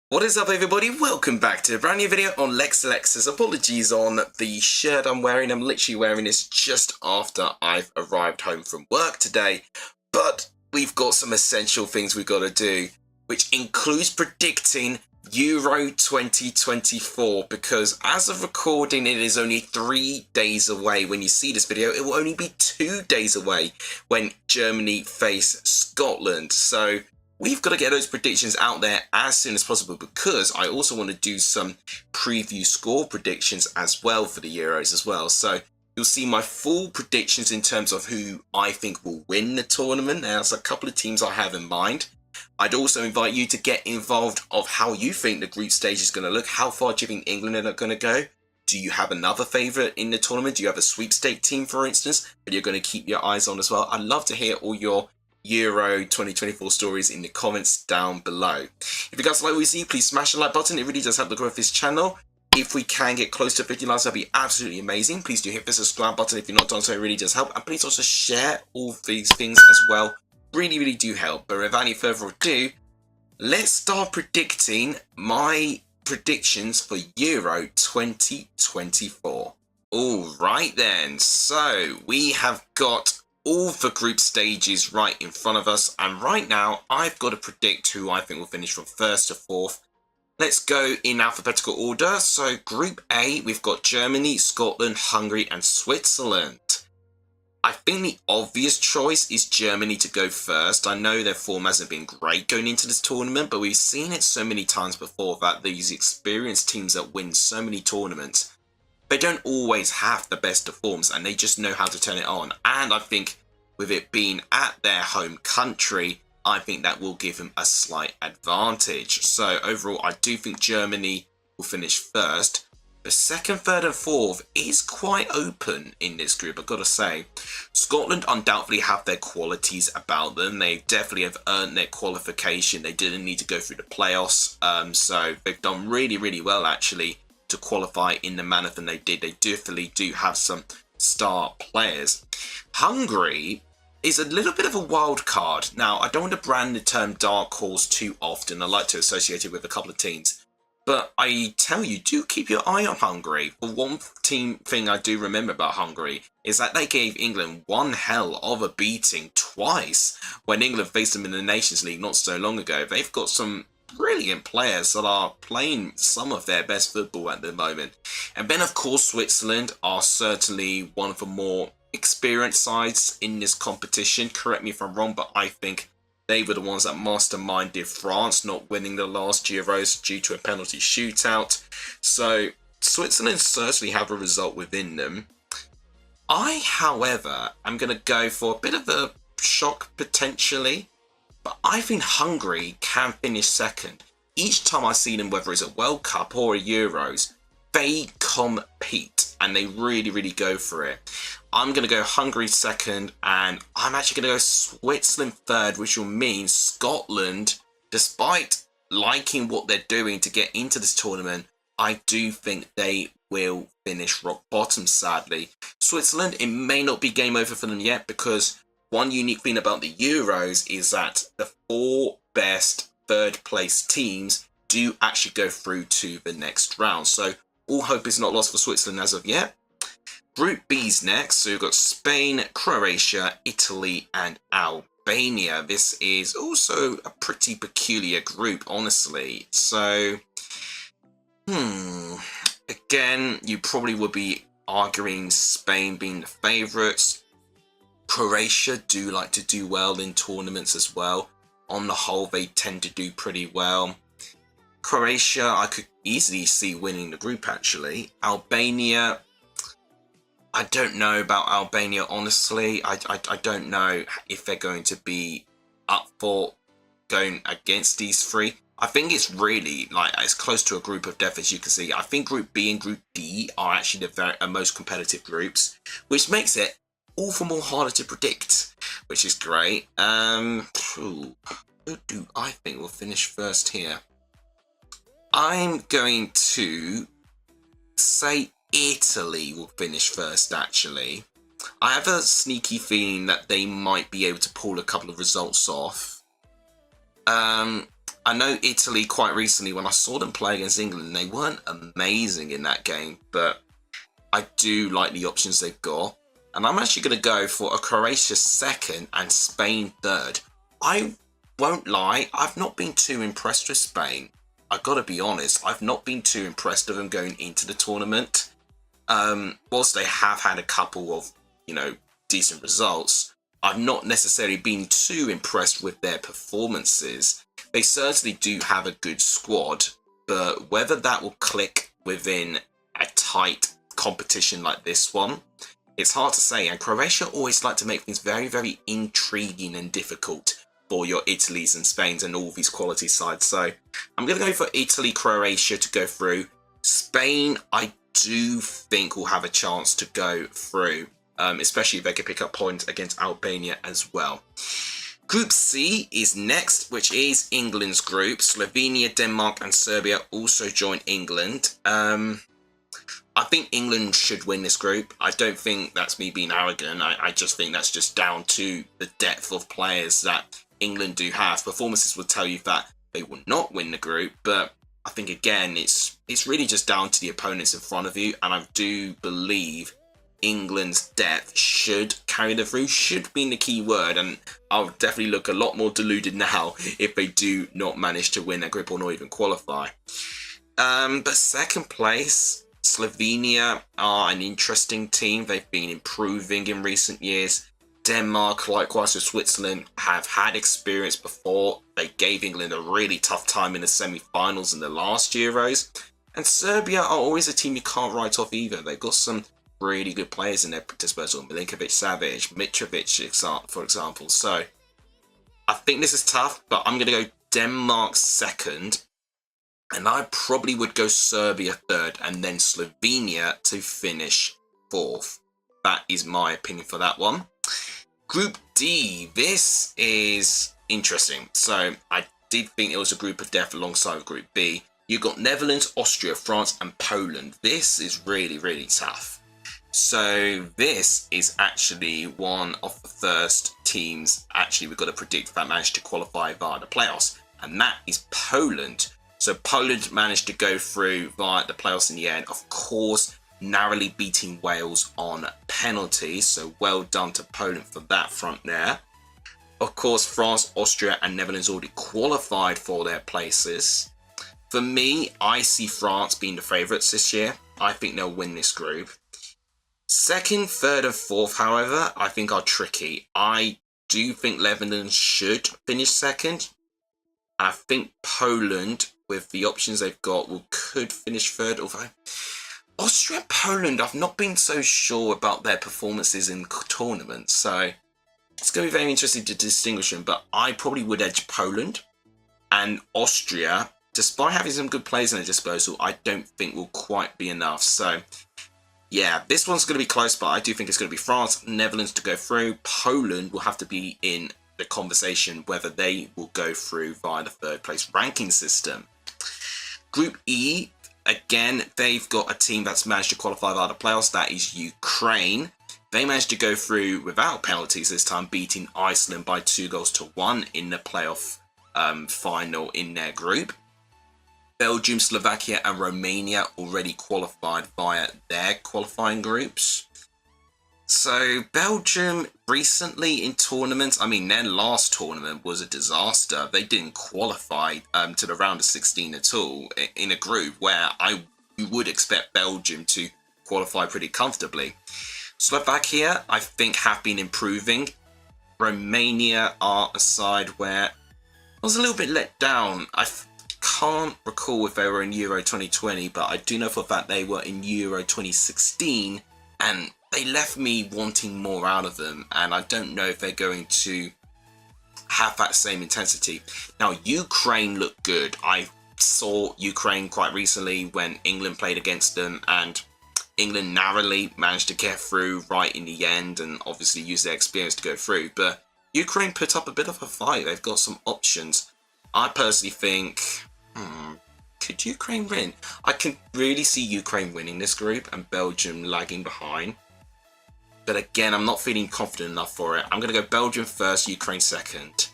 What is up, everybody? Welcome back to a brand new video on Lex Alexis. Apologies on the shirt I'm wearing. I'm literally wearing this just after I've arrived home from work today. But we've got some essential things we've got to do, which includes predicting Euro 2024, because as of recording, it is only 3 days away. When you see this video, it will only be 2 days away when Germany face Scotland. So we've got to get those predictions out there as soon as possible, because I also want to do some preview score predictions as well for the Euros as well. So you'll see my full predictions in terms of who I think will win the tournament. There's a couple of teams I have in mind. I'd also invite you to get involved of how you think the group stage is going to look. How far do you think England are going to go? Do you have another favourite in the tournament? Do you have a sweepstake team, for instance, that you're going to keep your eyes on as well? I'd love to hear all your Euro 2024 stories in the comments down below. If you guys like what you see, please smash the like button. It really does help the growth of this channel. If we can get close to 50 likes, that'd be absolutely amazing. Please do hit the subscribe button if you're not done so. It really does help. And please also share all these things as well. Really do help. But without any further ado, let's start predicting my predictions for Euro 2024. Alright then, so we have got all the group stages right in front of us, and right now I've got to predict who I think will finish from 1st to 4th. Let's go in alphabetical order. So Group A, we've got Germany, Scotland, Hungary and Switzerland. I think the obvious choice is Germany to go first. I know their form hasn't been great going into this tournament, but we've seen it so many times before that these experienced teams that win so many tournaments, they don't always have the best of forms, and they just know how to turn it on. And I think with it being at their home country, I think that will give them a slight advantage. So overall, I do think Germany will finish first. The 2nd, 3rd and 4th is quite open in this group, I've got to say. Scotland undoubtedly have their qualities about them. They definitely have earned their qualification. They didn't need to go through the playoffs. So they've done really well, actually, to qualify in the manner that they did. They definitely do have some star players. Hungary is a little bit of a wild card. Now, I don't want to brand the term dark horse too often. I like to associate it with a couple of teams. But I tell you, do keep your eye on Hungary. For one thing I do remember about Hungary is that they gave England one hell of a beating twice when England faced them in the Nations League not so long ago. They've got some brilliant players that are playing some of their best football at the moment. And then, of course, Switzerland are certainly one of the more experienced sides in this competition. Correct me if I'm wrong, but I think they were the ones that masterminded France not winning the last Euros due to a penalty shootout. So Switzerland certainly have a result within them. I, however, am going to go for a bit of a shock potentially, but I think Hungary can finish 2nd. Each time I see them, whether it's a World Cup or a Euros, they compete and they really go for it. I'm going to go Hungary 2nd, and I'm actually going to go Switzerland 3rd, which will mean Scotland, despite liking what they're doing to get into this tournament, I do think they will finish rock bottom, sadly. Switzerland, it may not be game over for them yet, because one unique thing about the Euros is that the 4 best 3rd place teams do actually go through to the next round. So all hope is not lost for Switzerland as of yet. Group B's next, so we've got Spain, Croatia, Italy and Albania. This is also a pretty peculiar group, honestly. So, again, you probably would be arguing Spain being the favourites. Croatia do like to do well in tournaments as well. On the whole, they tend to do pretty well. Croatia, I could easily see winning the group, actually. Albania, I don't know about Albania, honestly. I don't know if they're going to be up for going against these 3. I think it's really like as close to a group of death as you can see. I think Group B and Group D are actually the most competitive groups, which makes it all the more harder to predict, which is great. Who do I think will finish first here? I'm going to say Italy will finish first, actually. I have a sneaky feeling that they might be able to pull a couple of results off. I know Italy quite recently, when I saw them play against England, they weren't amazing in that game, but I do like the options they've got. And I'm actually going to go for a Croatia second and Spain third. I won't lie, I've not been too impressed with Spain. I've got to be honest, I've not been too impressed with them going into the tournament. Whilst they have had a couple of, decent results, I've not necessarily been too impressed with their performances. They certainly do have a good squad, but whether that will click within a tight competition like this one, it's hard to say. And Croatia always like to make things very, very intriguing and difficult for your Italys and Spains and all these quality sides. So I'm going to go for Italy, Croatia to go through. Spain, I do think will have a chance to go through, especially if they can pick up points against Albania as well. Group C is next, which is England's group. Slovenia, Denmark and Serbia also join England. I think England should win this group. I don't think that's me being arrogant. I just think that's just down to the depth of players that England do have. Performances will tell you that they will not win the group, but I think again it's really just down to the opponents in front of you, and I do believe England's depth should carry them through, should be the key word, and I'll definitely look a lot more deluded now if they do not manage to win that group or not even qualify. But second place, Slovenia are an interesting team. They've been improving in recent years. Denmark, likewise with Switzerland, have had experience before. They gave England a really tough time in the semi-finals in the last Euros. And Serbia are always a team you can't write off either. They've got some really good players in their disposal. Milinkovic, Savic, Mitrovic, for example. So I think this is tough, but I'm going to go Denmark second. And I probably would go Serbia third and then Slovenia to finish fourth. That is my opinion for that one. Group D, this is interesting. So I did think it was a group of death alongside Group B. You've got Netherlands, Austria, France and Poland. This is really, really tough. So this is actually one of the first teams we've got to predict that managed to qualify via the playoffs. And that is Poland. So Poland managed to go through via the playoffs in the end. Of course, narrowly beating Wales on penalties. So well done to Poland for that front there. Of course, France, Austria and Netherlands already qualified for their places. For me, I see France being the favourites this year. I think they'll win this group. Second, third and fourth, however, I think are tricky. I do think Netherlands should finish second. I think Poland, with the options they've got, could finish third. Although Austria and Poland, I've not been so sure about their performances in tournaments. So it's going to be very interesting to distinguish them. But I probably would edge Poland. And Austria, despite having some good players in their disposal, I don't think will quite be enough. So yeah, this one's going to be close, but I do think it's going to be France, Netherlands to go through. Poland will have to be in the conversation whether they will go through via the third place ranking system. Group E, again, they've got a team that's managed to qualify via the playoffs. That is Ukraine. They managed to go through without penalties this time, beating Iceland by 2-1 in the playoff final in their group. Belgium, Slovakia and Romania already qualified via their qualifying groups. So Belgium recently in tournaments, their last tournament was a disaster. They didn't qualify to the round of 16 at all in a group where I would expect Belgium to qualify pretty comfortably. Slovakia, I think, have been improving. Romania are a side where I was a little bit let down. I can't recall if they were in Euro 2020, but I do know for a fact they were in Euro 2016 and they left me wanting more out of them, and I don't know if they're going to have that same intensity. Now, Ukraine looked good. I saw Ukraine quite recently when England played against them, and England narrowly managed to get through right in the end and obviously use their experience to go through. But Ukraine put up a bit of a fight. They've got some options. I personally think, could Ukraine win? I can really see Ukraine winning this group and Belgium lagging behind. But again, I'm not feeling confident enough for it. I'm going to go Belgium first, Ukraine second.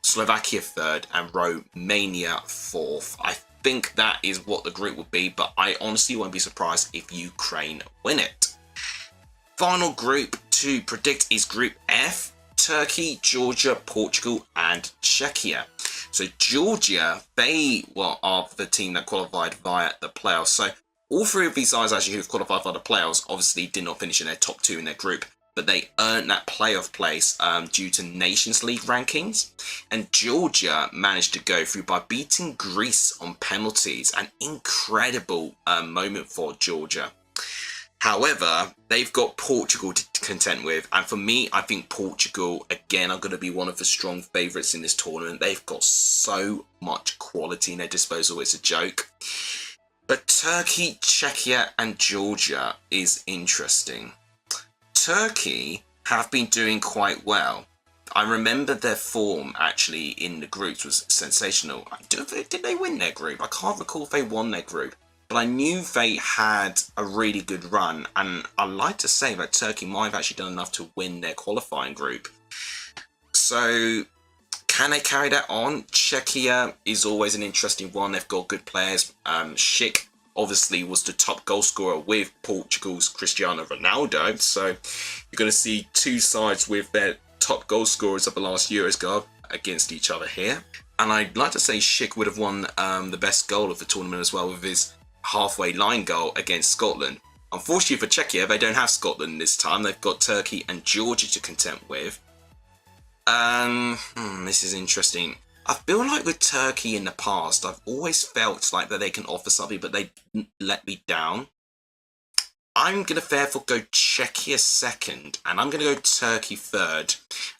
Slovakia third, and Romania fourth. I think that is what the group will be, but I honestly won't be surprised if Ukraine win it. Final group to predict is Group F. Turkey, Georgia, Portugal, and Czechia. So Georgia, they are the team that qualified via the playoffs. So all three of these sides actually who've qualified via the playoffs obviously did not finish in their top two in their group, but they earned that playoff place due to Nations League rankings. And Georgia managed to go through by beating Greece on penalties. An incredible moment for Georgia. However, they've got Portugal to contend with, and for me, I think Portugal, again, are going to be one of the strong favourites in this tournament. They've got so much quality in their disposal, it's a joke. But Turkey, Czechia, and Georgia is interesting. Turkey have been doing quite well. I remember their form, actually, in the groups was sensational. Did they win their group? I can't recall if they won their group. But I knew they had a really good run, and I like to say that Turkey might have actually done enough to win their qualifying group. So, can they carry that on? Czechia is always an interesting one. They've got good players. Schick obviously was the top goal scorer with Portugal's Cristiano Ronaldo. So, you're going to see two sides with their top goal scorers of the last Euros go against each other here. And I'd like to say Schick would have won the best goal of the tournament as well with his halfway line goal against Scotland. Unfortunately for Czechia, they don't have Scotland this time. They've got Turkey and Georgia to contend with. This is interesting. I feel like with Turkey in the past, I've always felt like that they can offer something, but they let me down. I'm going to therefore go Czechia second, and I'm going to go Turkey third,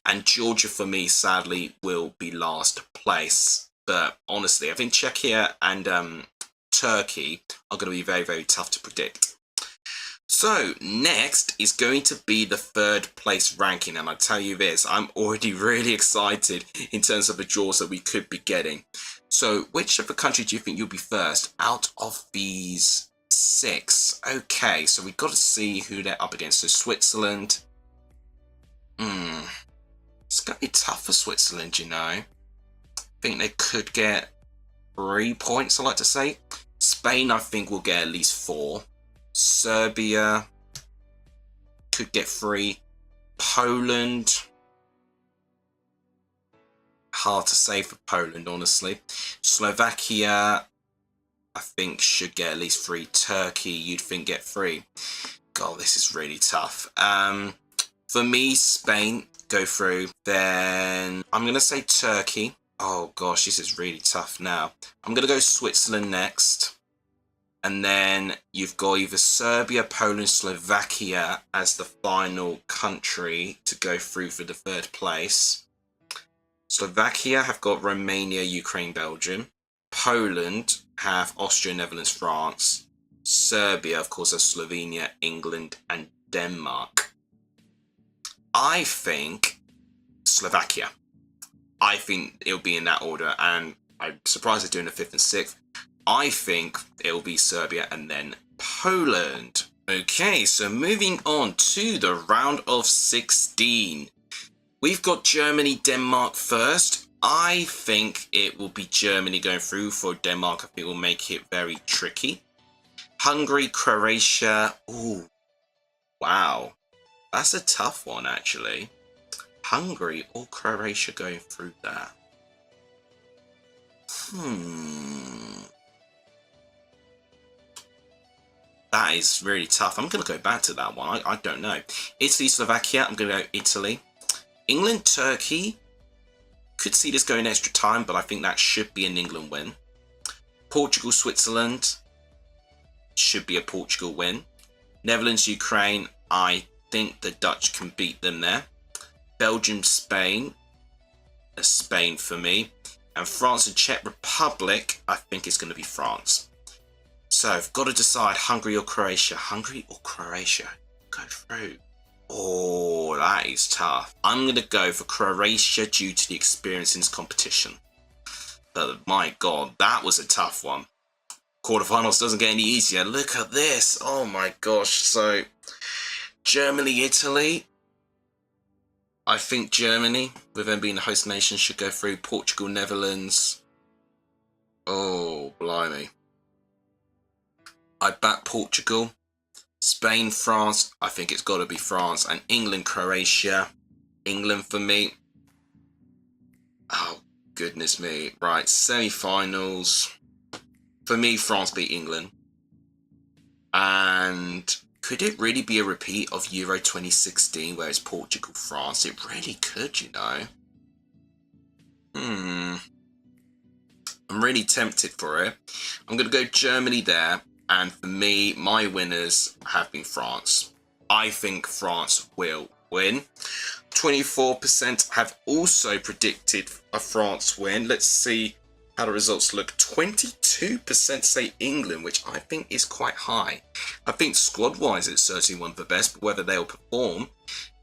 and Georgia for me, sadly, will be last place. But honestly, I think Czechia and Turkey are going to be very, very tough to predict. So next is going to be the third place ranking, and I tell you this, I'm already really excited in terms of the draws that we could be getting. So which of the countries do you think you'll be first out of these 6? Okay, so we've got to see who they're up against. So Switzerland, it's going to be tough for Switzerland, you know. I think they could get 3 points, I like to say. Spain, I think, will get at least 4. Serbia could get 3. Poland, hard to say for Poland, honestly. Slovakia, I think, should get at least 3. Turkey, you'd think, get 3. God, this is really tough. For me, Spain go through. Then I'm going to say Turkey. Oh gosh, this is really tough now. I'm going to go Switzerland next. And then you've got either Serbia, Poland, Slovakia as the final country to go through for the third place. Slovakia have got Romania, Ukraine, Belgium. Poland have Austria, Netherlands, France. Serbia, of course, has Slovenia, England, and Denmark. I think Slovakia. I think it'll be in that order, and I'm surprised they're doing the 5th and 6th. I think it'll be Serbia and then Poland. Okay, so moving on to the round of 16. We've got Germany, Denmark first. I think it will be Germany going through. For Denmark, I think it will make it very tricky. Hungary, Croatia. Ooh, wow. That's a tough one, actually. Hungary or Croatia going through that? That is really tough. I'm going to go back to that one. I don't know. Italy, Slovakia. I'm going to go Italy. England, Turkey. Could see this going extra time, but I think that should be an England win. Portugal, Switzerland. Should be a Portugal win. Netherlands, Ukraine. I think the Dutch can beat them there. Belgium, Spain. A Spain for me. And France and Czech Republic. I think it's going to be France. So I've got to decide Hungary or Croatia. Hungary or Croatia? Go through. Oh, that is tough. I'm going to go for Croatia due to the experience in this competition. But my God, that was a tough one. Quarterfinals doesn't get any easier. Look at this. Oh my gosh. So Germany, Italy. I think Germany, with them being the host nation, should go through. Portugal, Netherlands. Oh, blimey. I back Portugal. Spain, France. I think it's got to be France. And England, Croatia. England for me. Oh, goodness me. Right, semi-finals. For me, France beat England. And could it really be a repeat of Euro 2016 where it's Portugal, France? It really could, you know. I'm really tempted for it. I'm going to go Germany there. And for me, my winners have been France. I think France will win. 24% have also predicted a France win. Let's see how the results look. 22% say England, which I think is quite high. I think squad-wise it's certainly one of the best, but whether they'll perform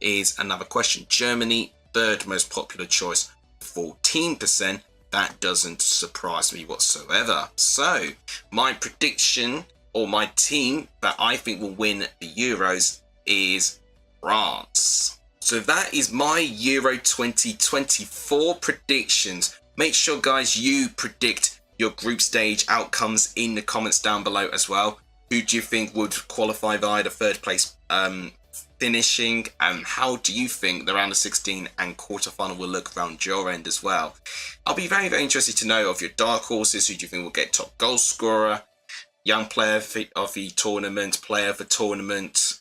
is another question. Germany, third most popular choice, 14%. That doesn't surprise me whatsoever. So, my prediction, or my team that I think will win the Euros, is France. So that is my Euro 2024 predictions. Make sure, guys, you predict your group stage outcomes in the comments down below as well. Who do you think would qualify via the third place finishing? And how do you think the round of 16 and quarterfinal will look around your end as well? I'll be very, very interested to know of your dark horses. Who do you think will get top goal scorer, young player of the tournament, player of the tournament,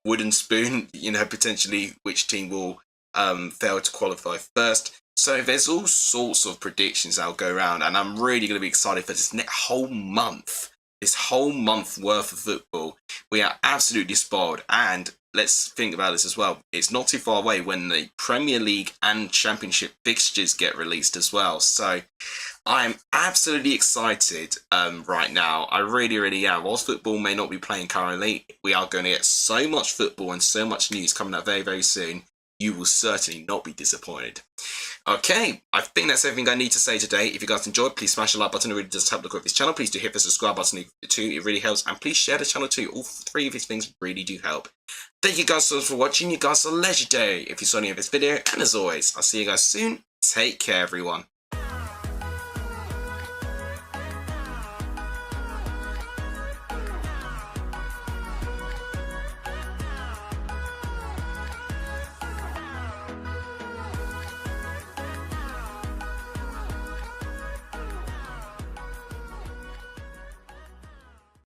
wooden spoon, you know, potentially which team will fail to qualify first. So there's all sorts of predictions that'll go around, and I'm really going to be excited for this whole month. This whole month worth of football. We are absolutely spoiled, and let's think about this as well. It's not too far away when the Premier League and Championship fixtures get released as well. So I'm absolutely excited right now. I really, really am. Whilst football may not be playing currently, we are going to get so much football and so much news coming out very, very soon. You will certainly not be disappointed. Okay, I think that's everything I need to say today. If you guys enjoyed, please smash the like button. It really does help the growth of this channel. Please do hit the subscribe button too. It really helps. And please share the channel too. All three of these things really do help. Thank you guys so much for watching. You guys are legendary if you saw any of this video. And as always, I'll see you guys soon. Take care, everyone.